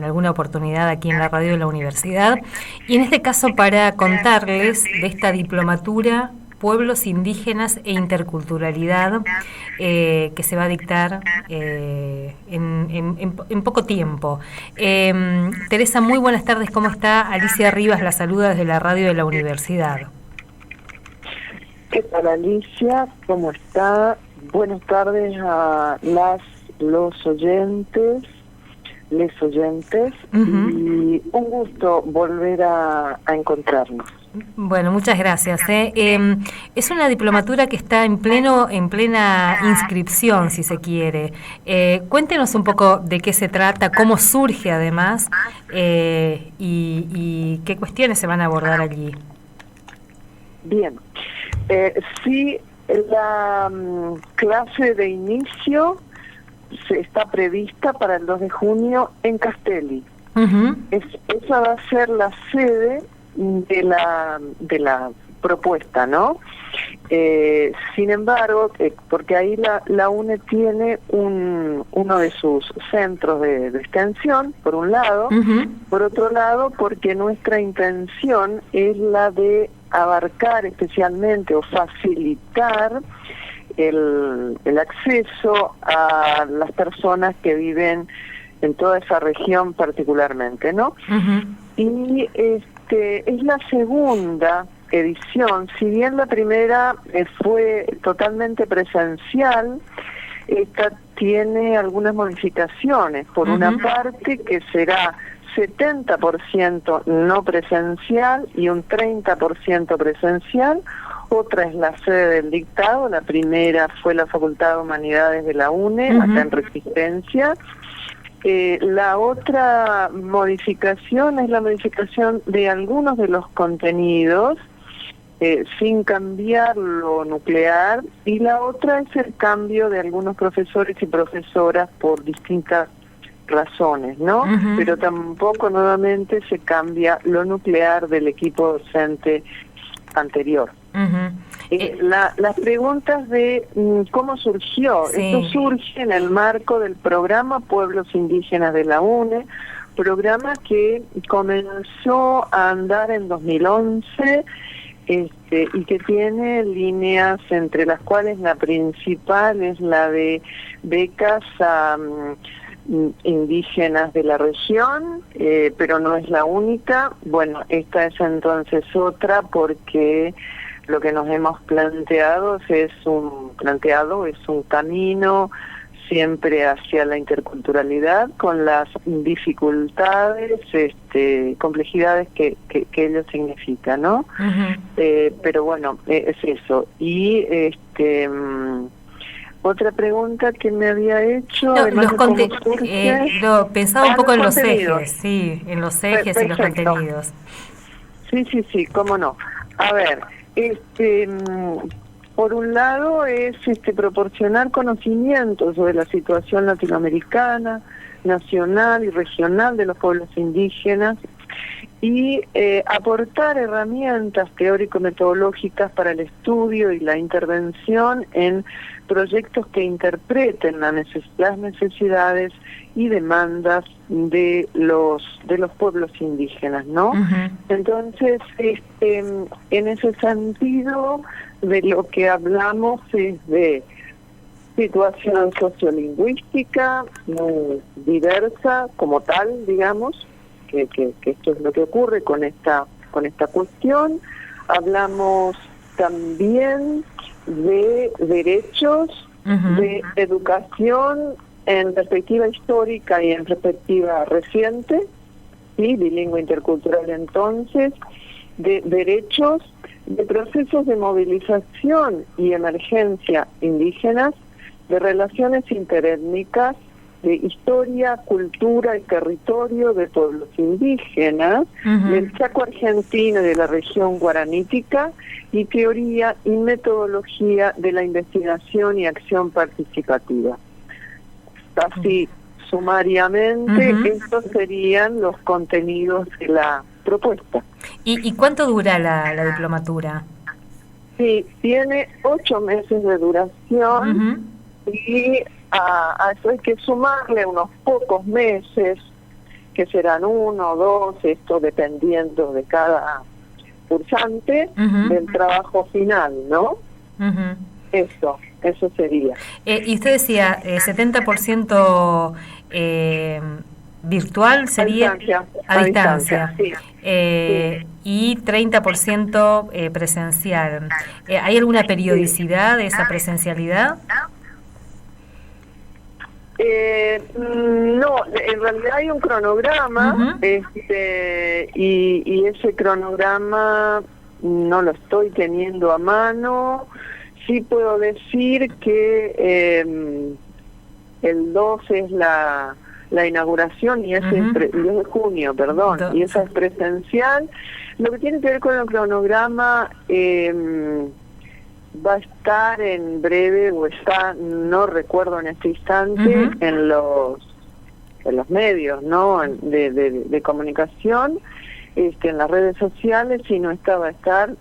en alguna oportunidad aquí en la radio de la universidad, y en este caso para contarles de esta diplomatura Pueblos Indígenas e Interculturalidad que se va a dictar en poco tiempo. Teresa, muy buenas tardes, ¿cómo está? Alicia Rivas la saluda desde la radio de la universidad. ¿Qué tal, Alicia? ¿Cómo está? Buenas tardes a los oyentes, les oyentes, y un gusto volver a encontrarnos. Bueno, muchas gracias. Es una diplomatura que está en plena inscripción, si se quiere. Cuéntenos un poco de qué se trata, cómo surge además, y qué cuestiones se van a abordar allí. Bien, sí, la clase de inicio está prevista para el 2 de junio en Castelli. Esa va a ser la sede de la propuesta, ¿no? Sin embargo, porque ahí la UNE tiene uno de sus centros de extensión, por un lado, por otro lado, porque nuestra intención es la de abarcar especialmente o facilitar el acceso a las personas que viven en toda esa región particularmente, ¿no? Y es la segunda edición, si bien la primera fue totalmente presencial, esta tiene algunas modificaciones. Por una parte, que será 70% no presencial y un 30% presencial. Otra es la sede del dictado. La primera fue la Facultad de Humanidades de la UNE, acá en Resistencia. La otra modificación es la modificación de algunos de los contenidos, sin cambiar lo nuclear, y la otra es el cambio de algunos profesores y profesoras por distintas razones, ¿no? Pero tampoco nuevamente se cambia lo nuclear del equipo docente anterior. Las preguntas de cómo surgió. Sí. Esto surge en el marco del programa Pueblos Indígenas de la UNE, programa que comenzó a andar en 2011 y que tiene líneas entre las cuales la principal es la de becas a indígenas de la región, pero no es la única. Bueno, esta es entonces otra, porque lo que nos hemos planteado es un camino siempre hacia la interculturalidad, con las dificultades, complejidades que ello significa, ¿no? Pero bueno, es eso. Y otra pregunta que me había hecho... pensaba un poco en los ejes, sí, en los ejes y los contenidos. Sí, cómo no. A ver, por un lado es proporcionar conocimientos sobre la situación latinoamericana, nacional y regional de los pueblos indígenas, y aportar herramientas teórico-metodológicas para el estudio y la intervención en proyectos que interpreten las necesidades y demandas de los pueblos indígenas, ¿no? Entonces, en ese sentido, de lo que hablamos es de situación sociolingüística muy diversa como tal, digamos, que esto es lo que ocurre con esta cuestión. Hablamos también de derechos, de educación en perspectiva histórica y en perspectiva reciente, y bilingüe intercultural entonces, de derechos, de procesos de movilización y emergencia indígenas, de relaciones interétnicas, de historia, cultura y territorio de pueblos indígenas, del Chaco argentino y de la región guaranítica, y teoría y metodología de la investigación y acción participativa. Así, sumariamente, estos serían los contenidos de la propuesta. ¿Y cuánto dura la diplomatura? Sí, tiene 8 meses de duración, y a eso hay que sumarle unos pocos meses que serán 1 o 2, esto dependiendo de cada cursante, del trabajo final, ¿no? Eso sería. Y usted decía, 70% virtual sería a distancia sí. Y 30% presencial. ¿Hay alguna periodicidad de esa presencialidad? No, en realidad hay un cronograma, y ese cronograma no lo estoy teniendo a mano. Sí puedo decir que el 2 es la inauguración y ese es 2 de junio, perdón, y esa es presencial. Lo que tiene que ver con el cronograma va a estar en breve, o está, no recuerdo en este instante, en los medios, ¿no? De comunicación, en las redes sociales. Si no está, va a estar.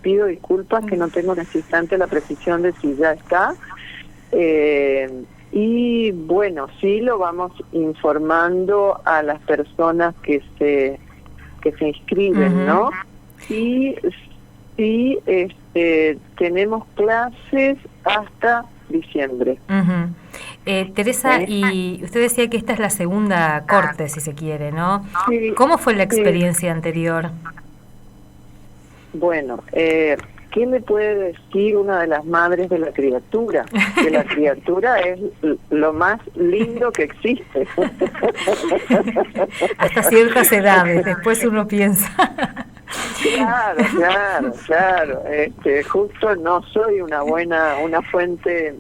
Pido disculpas que no tengo en este instante la precisión de si ya está. Y bueno, sí lo vamos informando a las personas que se inscriben, ¿no? Y sí, tenemos clases hasta diciembre. Teresa, y usted decía que esta es la segunda corte, si se quiere, ¿no? Sí, ¿cómo fue la experiencia anterior? Bueno, ¿qué le puede decir una de las madres de la criatura? Que la criatura es lo más lindo que existe. Hasta ciertas edades, después uno piensa. Claro. Justo no soy una fuente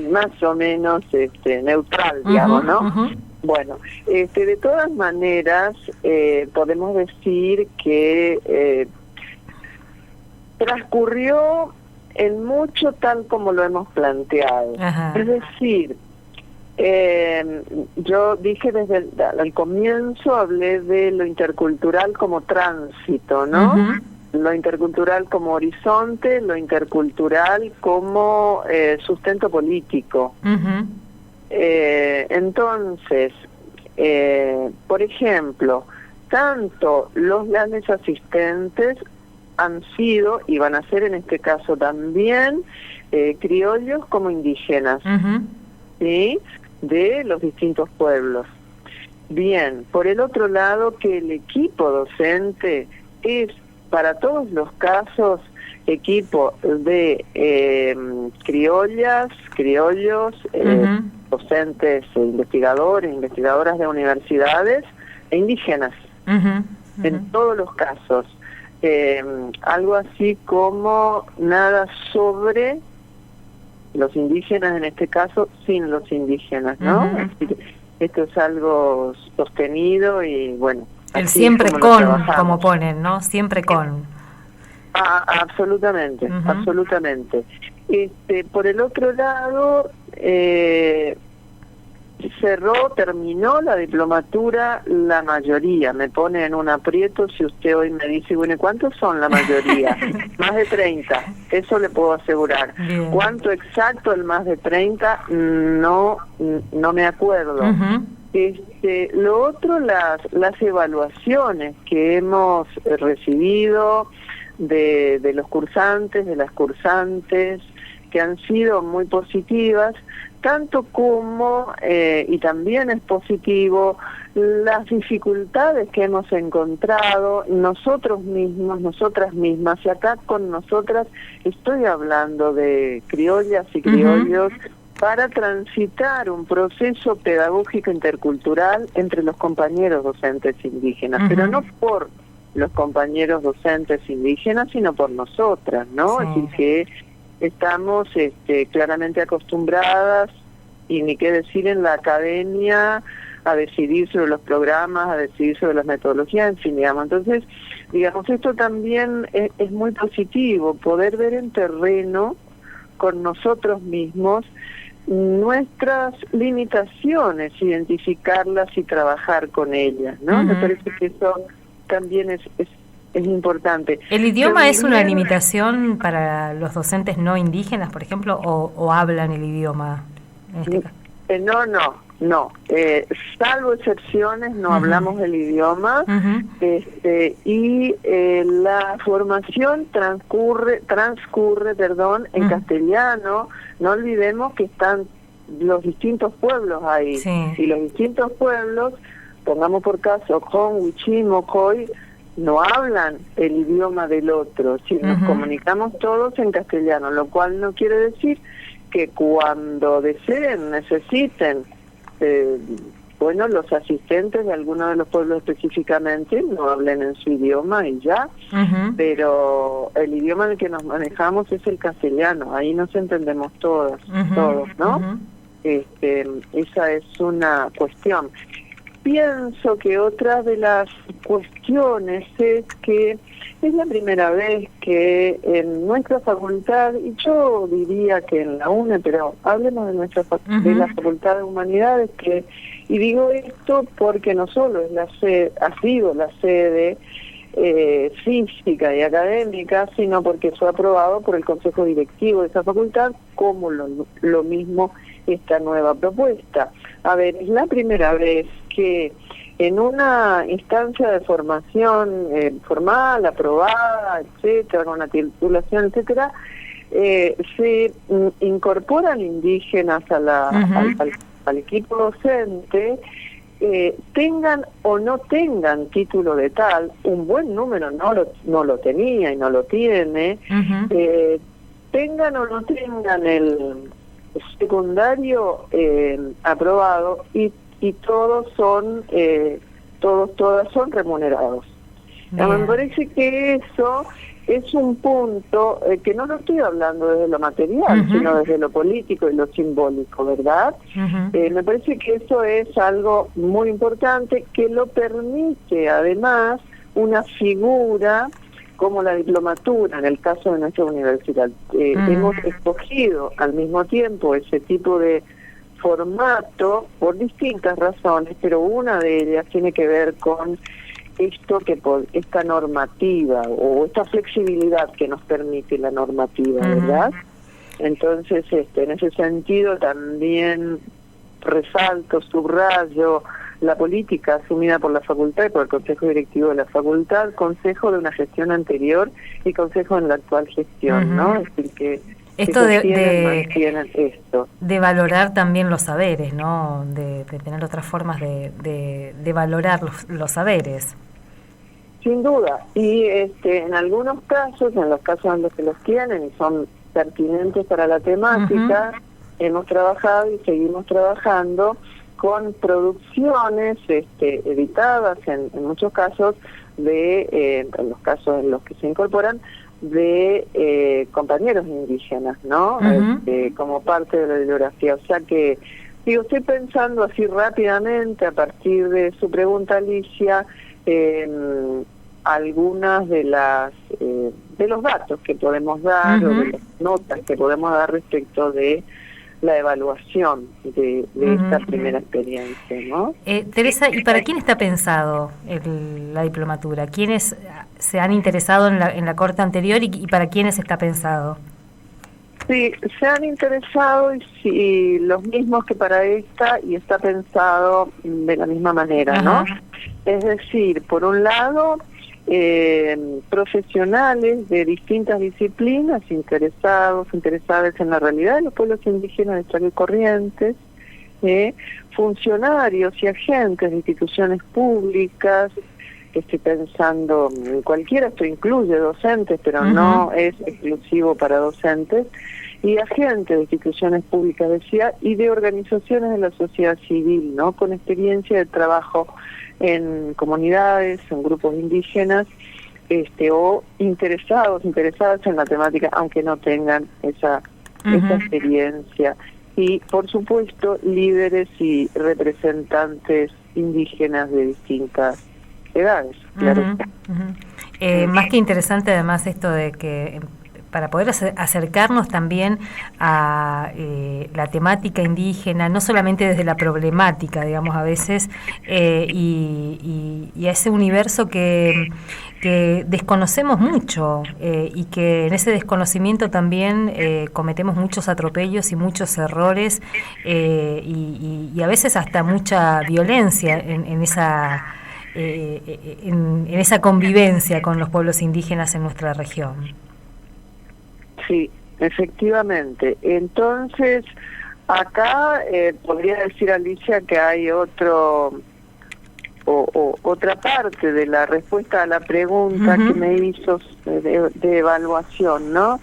más o menos neutral, digamos, ¿no? Bueno, de todas maneras, podemos decir que transcurrió en mucho tal como lo hemos planteado. Es decir, yo dije desde el comienzo, hablé de lo intercultural como tránsito, ¿no? Lo intercultural como horizonte, lo intercultural como sustento político. Entonces, por ejemplo, tanto los grandes asistentes han sido, y van a ser en este caso también, criollos como indígenas, ¿sí? De los distintos pueblos. Bien, por el otro lado, que el equipo docente es, para todos los casos, equipo de criollas, criollos, docentes, investigadores, investigadoras de universidades e indígenas, en todos los casos. Algo así como nada sobre los indígenas, en este caso, sin los indígenas, ¿no? Esto es algo sostenido y bueno. El siempre con, como ponen, ¿no? Siempre con. Absolutamente, absolutamente. Por el otro lado, terminó la diplomatura la mayoría. Me pone en un aprieto si usted hoy me dice, bueno, ¿cuántos son la mayoría? Más de 30, eso le puedo asegurar. Bien. ¿Cuánto exacto el más de 30? No me acuerdo. Lo otro, las evaluaciones que hemos recibido de los cursantes, de las cursantes, que han sido muy positivas, tanto como, y también es positivo, las dificultades que hemos encontrado nosotros mismos, nosotras mismas, y acá con nosotras estoy hablando de criollas y criollos, para transitar un proceso pedagógico intercultural entre los compañeros docentes indígenas, pero no por los compañeros docentes indígenas, sino por nosotras, ¿no? Sí. Así que estamos claramente acostumbradas, y ni qué decir en la academia, a decidir sobre los programas, a decidir sobre las metodologías, en fin, digamos. Entonces, digamos, esto también es muy positivo, poder ver en terreno con nosotros mismos nuestras limitaciones, identificarlas y trabajar con ellas, ¿no? Me parece que eso también es importante. ¿El idioma es una limitación para los docentes no indígenas, por ejemplo, o hablan el idioma en este caso? no, salvo excepciones, no hablamos el idioma, y la formación transcurre, en castellano. No olvidemos que están los distintos pueblos ahí, y los distintos pueblos, pongamos por caso, Con, Huichí, Mocoy, no hablan el idioma del otro, si nos comunicamos todos en castellano, lo cual no quiere decir que cuando deseen, necesiten, bueno, los asistentes de alguno de los pueblos específicamente no hablen en su idioma y ya, pero el idioma en el que nos manejamos es el castellano, ahí nos entendemos todos, ¿no? Esa es una cuestión. Pienso que otra de las cuestiones es que es la primera vez que en nuestra facultad, y yo diría que en la UNE, pero hablemos de nuestra de la Facultad de Humanidades, y digo esto porque no solo es ha sido la sede física y académica, sino porque fue aprobado por el Consejo Directivo de esa facultad, como lo mismo esta nueva propuesta. A ver, es la primera vez que en una instancia de formación formal, aprobada, etcétera, con la titulación, etcétera, se incorporan indígenas al equipo docente, tengan o no tengan título de tal. Un buen número no lo tenía y no lo tiene, tengan o no tengan el secundario aprobado, y todas son remunerados. Me parece que eso es un punto que no lo estoy hablando desde lo material, sino desde lo político y lo simbólico, ¿verdad? Me parece que eso es algo muy importante, que lo permite además una figura como la diplomatura, en el caso de nuestra universidad. Hemos escogido al mismo tiempo ese tipo de formato por distintas razones, pero una de ellas tiene que ver con esta normativa o esta flexibilidad que nos permite la normativa, ¿verdad? Entonces, en ese sentido también resalto, subrayo la política asumida por la facultad y por el Consejo Directivo de la facultad, consejo de una gestión anterior y consejo en la actual gestión, ¿no? Es decir, que esto mantienen esto. De valorar también los saberes, ¿no? De tener otras formas de valorar los saberes. Sin duda. Y en algunos casos, en los casos en los que los tienen y son pertinentes para la temática, hemos trabajado y seguimos trabajando con producciones editadas en muchos casos en los casos en los que se incorporan, de compañeros indígenas, ¿no? Como parte de la bibliografía. O sea que, estoy pensando así rápidamente, a partir de su pregunta, Alicia, algunas de los datos que podemos dar, o de las notas que podemos dar respecto de la evaluación de esta primera experiencia, ¿no? Teresa, ¿y para quién está pensado la diplomatura? ¿Quiénes se han interesado en la corte anterior y para quiénes está pensado? Sí, se han interesado y los mismos que para esta, y está pensado de la misma manera, ¿no? Es decir, por un lado, profesionales de distintas disciplinas, interesadas en la realidad de los pueblos indígenas de Chaco y Corrientes, funcionarios y agentes de instituciones públicas. Estoy pensando en cualquiera, esto incluye docentes, pero no es exclusivo para docentes, y agentes de instituciones públicas, decía, y de organizaciones de la sociedad civil, ¿no? Con experiencia de trabajo en comunidades, en grupos indígenas, o interesadas en la temática, aunque no tengan esa experiencia. Y, por supuesto, líderes y representantes indígenas de distintas edades, claro. Más que interesante, además, esto de que poder acercarnos también a la temática indígena, no solamente desde la problemática, digamos, a veces, y a ese universo que desconocemos mucho, y que en ese desconocimiento también cometemos muchos atropellos y muchos errores, y a veces hasta mucha violencia en esa convivencia con los pueblos indígenas en nuestra región. Sí, efectivamente. Entonces, acá podría decir, Alicia, que hay otra parte de la respuesta a la pregunta que me hizo de evaluación, ¿no?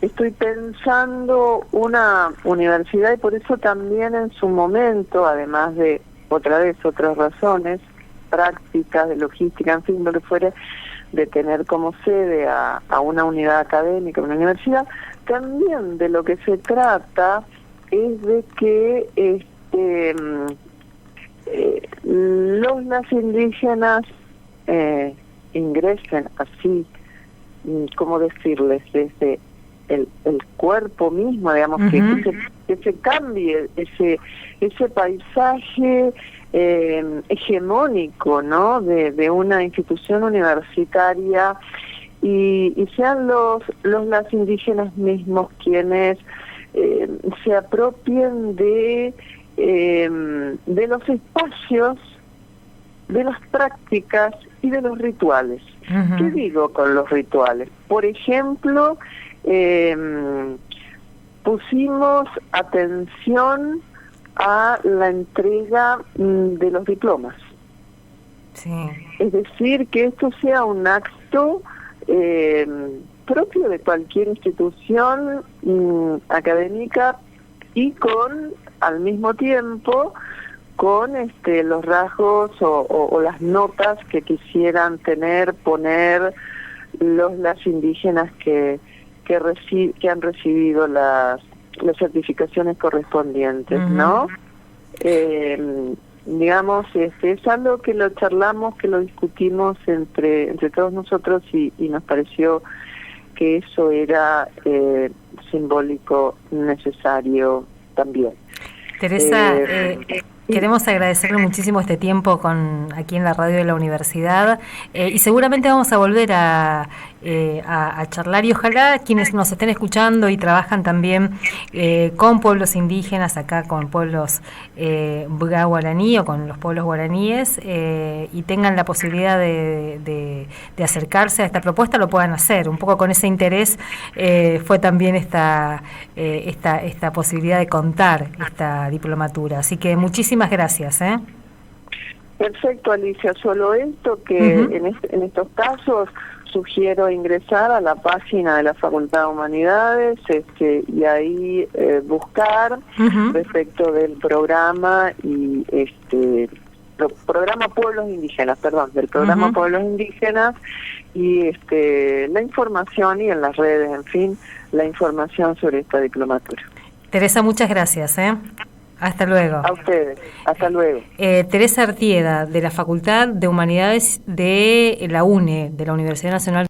Estoy pensando una universidad, y por eso también en su momento, además de otras razones prácticas, de logística, en fin, lo que fuera, de tener como sede a una unidad académica, una universidad, también de lo que se trata es de que las indígenas ingresen así, ¿cómo decirles?, desde el cuerpo mismo, digamos, que se cambie ese paisaje hegemónico, ¿no?, de una institución universitaria, y sean las indígenas mismos quienes se apropien de los espacios, de las prácticas y de los rituales. ¿Qué digo con los rituales? Por ejemplo, pusimos atención a la entrega de los diplomas. Sí. Es decir, que esto sea un acto propio de cualquier institución académica, y al mismo tiempo, con los rasgos o las notas que quisieran poner las indígenas que han recibido las certificaciones correspondientes, ¿no? Digamos, es algo que lo charlamos, que lo discutimos entre todos nosotros, y nos pareció que eso era simbólico, necesario también. Teresa, queremos agradecerle muchísimo este tiempo aquí en la radio de la universidad, y seguramente vamos a volver a charlar, y ojalá quienes nos estén escuchando y trabajan también con pueblos indígenas, acá con pueblos Buga guaraní o con los pueblos guaraníes, y tengan la posibilidad de acercarse a esta propuesta, lo puedan hacer. Un poco con ese interés fue también esta posibilidad de contar esta diplomatura. Así que muchísimas gracias. Perfecto, Alicia. Solo esto, que en estos casos sugiero ingresar a la página de la Facultad de Humanidades, y ahí buscar respecto del programa y programa Pueblos Indígenas, del programa Pueblos Indígenas, y la información, y en las redes, en fin, la información sobre esta diplomatura. Teresa, muchas gracias. Hasta luego. A ustedes, hasta luego. Teresa Artieda, de la Facultad de Humanidades de la UNE, de la Universidad Nacional